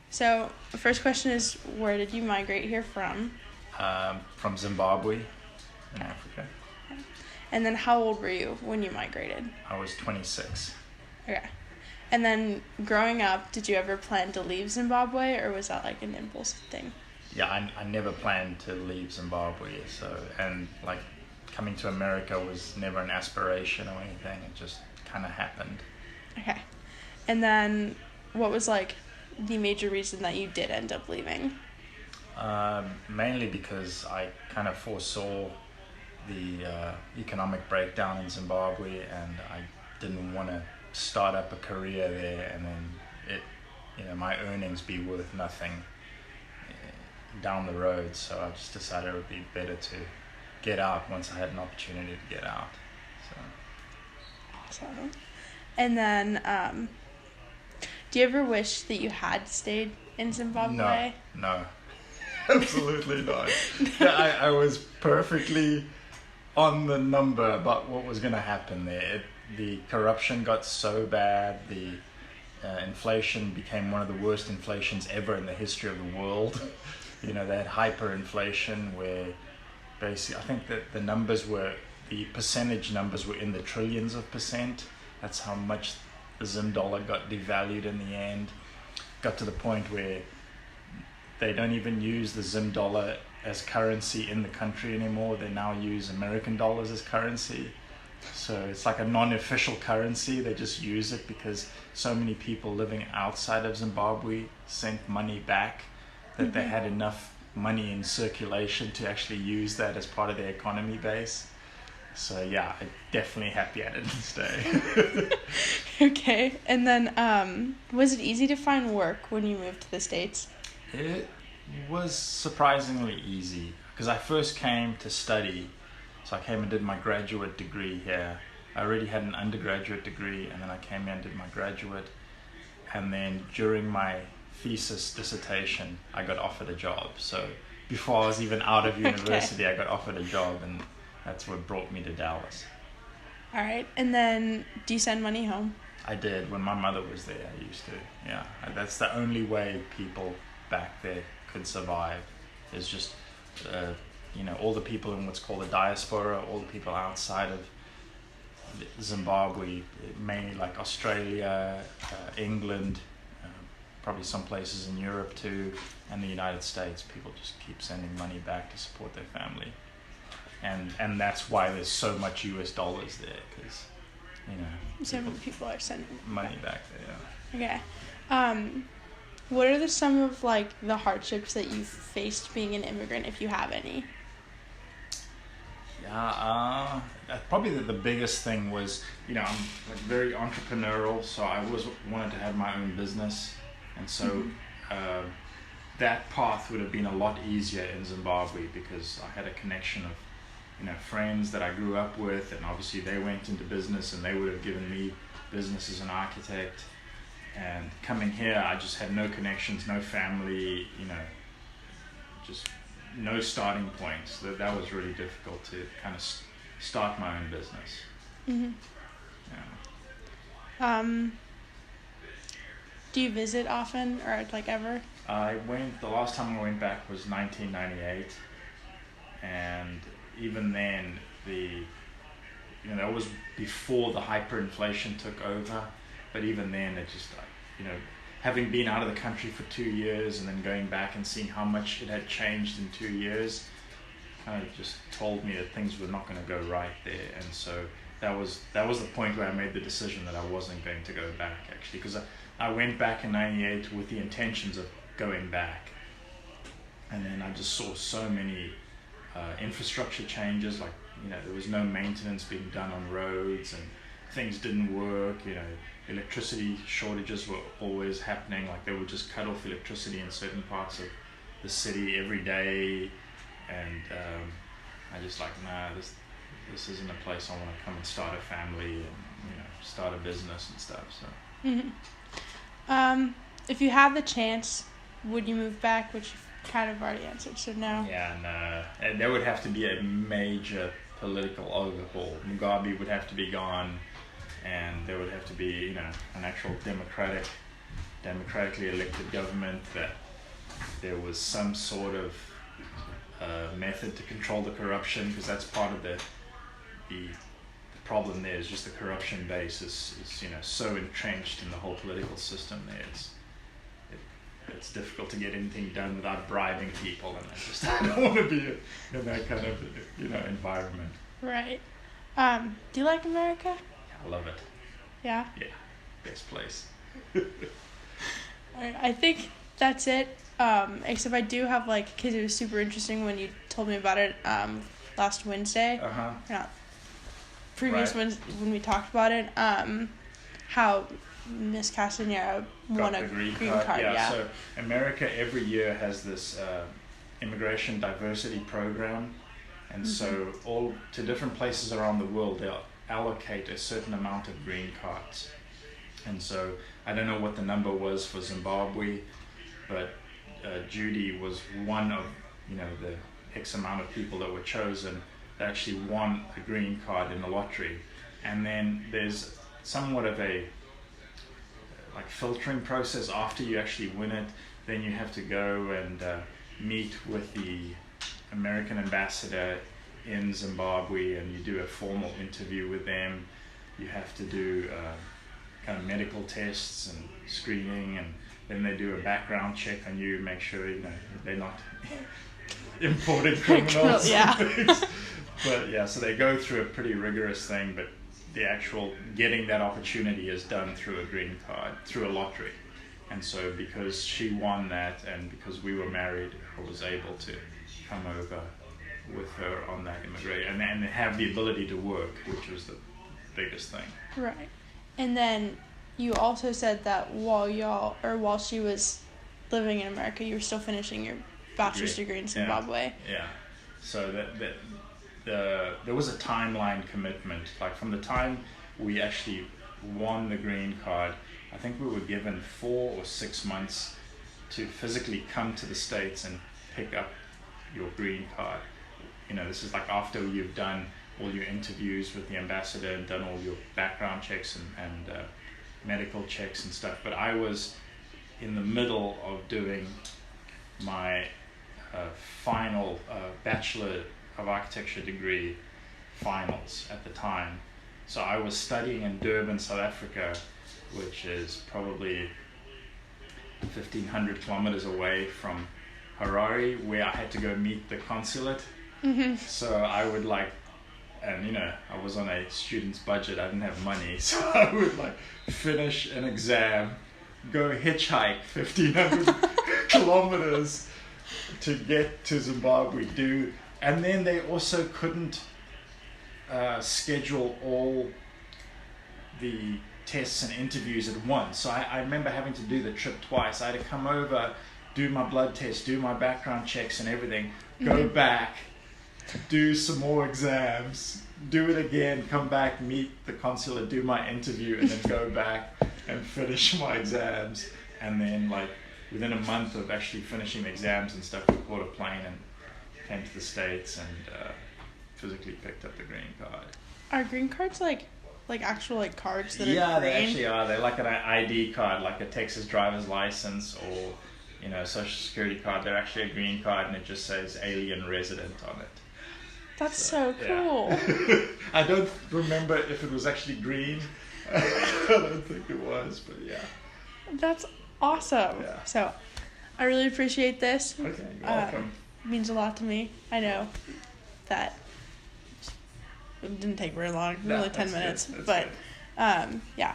So, the first question is, where did you migrate here from? From Zimbabwe in Africa. And then how old were you when you migrated? I was 26. Okay. And then growing up, did you ever plan to leave Zimbabwe, or was that like an impulse thing? Yeah, I never planned to leave Zimbabwe, and like coming to America was never an aspiration or anything. It just kind of happened. Okay. And then what was like the major reason that you did end up leaving? Mainly because I kind of foresaw the economic breakdown in Zimbabwe, and I didn't want to start up a career there and then my earnings be worth nothing down the road. So I just decided it would be better to get out once I had an opportunity to get out. So. Awesome. And then, do you ever wish that you had stayed in Zimbabwe? No, absolutely not. Yeah, I was perfectly on the number about what was going to happen there. The corruption got so bad, the inflation became one of the worst inflations ever in the history of the world. They had hyperinflation where basically, I think that the percentage numbers were in the trillions of percent. That's how much the Zim dollar got devalued in the end. Got to the point where they don't even use the Zim dollar as currency in the country anymore. They now use American dollars as currency. So it's like a non-official currency. They just use it because so many people living outside of Zimbabwe sent money back that they had enough money in circulation to actually use that as part of their economy base. So yeah, I'm definitely happy I didn't stay. Okay. And then was it easy to find work when you moved to the States? It was surprisingly easy because I first came to study. So I came and did my graduate degree here. I already had an undergraduate degree, and then I came here and did my graduate. And then during my thesis dissertation, I got offered a job. So before I was even out of university, I got offered a job, and that's what brought me to Dallas. All right. And then do you send money home? I did. When my mother was there, I used to. Yeah. That's the only way people back there could survive, is just all the people in what's called the diaspora, all the people outside of Zimbabwe, mainly like Australia, England, probably some places in Europe too, and the United States. People just keep sending money back to support their family, and that's why there's so much US dollars there, because so many people are sending money back there. Yeah. Okay. What are some of like the hardships that you've faced being an immigrant, if you have any? Yeah, probably the biggest thing was, I'm like very entrepreneurial, so I always wanted to have my own business, and so that path would have been a lot easier in Zimbabwe because I had a connection of, friends that I grew up with, and obviously they went into business and they would have given me business as an architect. And coming here, I just had no connections, no family, just no starting points. That was really difficult to kind of start my own business. Mm-hmm. Yeah. Do you visit often, or like ever? The last time I went back was 1998, and even then, that was before the hyperinflation took over. But even then, it just, having been out of the country for 2 years and then going back and seeing how much it had changed in 2 years, kind of just told me that things were not going to go right there. And so that was the point where I made the decision that I wasn't going to go back, actually, because I went back in 98 with the intentions of going back. And then I just saw so many infrastructure changes, like, there was no maintenance being done on roads and things didn't work, electricity shortages were always happening, like they would just cut off electricity in certain parts of the city every day, and I just like, nah, this isn't a place I want to come and start a family and start a business and stuff. So if you had the chance, would you move back? Which you've kind of already answered, so no. Yeah, no, and there would have to be a major political overhaul. Mugabe would have to be gone, and there would have to be, an actual democratically elected government, that there was some sort of method to control the corruption, because that's part of the problem there, is just the corruption base is so entrenched in the whole political system there. It's difficult to get anything done without bribing people, and I don't want to be in that kind of environment. Right. Do you like America? I love it. Yeah? Yeah. Best place. I think that's it. Except I do have, because it was super interesting when you told me about it last Wednesday. Uh-huh. Not previous Right. Wednesday when we talked about it. How Miss Castanera won a green card. Yeah. So America every year has this immigration diversity program, and so all to different places around the world they'll allocate a certain amount of green cards. And so I don't know what the number was for Zimbabwe, but Judy was one of the X amount of people that were chosen that actually won a green card in the lottery. And then there's somewhat of a filtering process after you actually win it. Then you have to go and meet with the American ambassador in Zimbabwe, and you do a formal interview with them. You have to do kind of medical tests and screening, and then they do a background check on you, make sure they're not importing criminals. Yeah. But yeah, so they go through a pretty rigorous thing, but the actual getting that opportunity is done through a green card, through a lottery. And so because she won that, and because we were married, I was able to come over with her on that immigration and have the ability to work, which was the biggest thing. Right. And then you also said that while she was living in America, you were still finishing your bachelor's degree in Zimbabwe. Yeah. So there was a timeline commitment. From the time we actually won the green card, I think we were given 4 or 6 months to physically come to the States and pick up your green card. This is after you've done all your interviews with the ambassador and done all your background checks and medical checks and stuff. But I was in the middle of doing my final Bachelor of Architecture degree finals at the time. So I was studying in Durban, South Africa, which is probably 1,500 kilometers away from Harare, where I had to go meet the consulate. Mm-hmm. So I would and I was on a student's budget, I didn't have money, so I would finish an exam, go hitchhike 1,500 kilometers to get to Zimbabwe, and then they also couldn't schedule all the tests and interviews at once. So I remember having to do the trip twice. I had to come over, do my blood test, do my background checks and everything, go back, do some more exams, do it again, come back, meet the consulate, do my interview, and then go back and finish my exams. And then within a month of actually finishing the exams and stuff, we caught a plane and came to the States and physically picked up the green card. Are green cards actual cards that are Yeah, green? they actually are. They're like an ID card, like a Texas driver's license or social security card. They're actually a green card, and it just says alien resident on it. That's so cool. Yeah. I don't remember if it was actually green. I don't think it was, but yeah. That's awesome. Yeah. So I really appreciate this. Okay, you're welcome. It means a lot to me. I know that it didn't take very long, really 10 minutes. But yeah.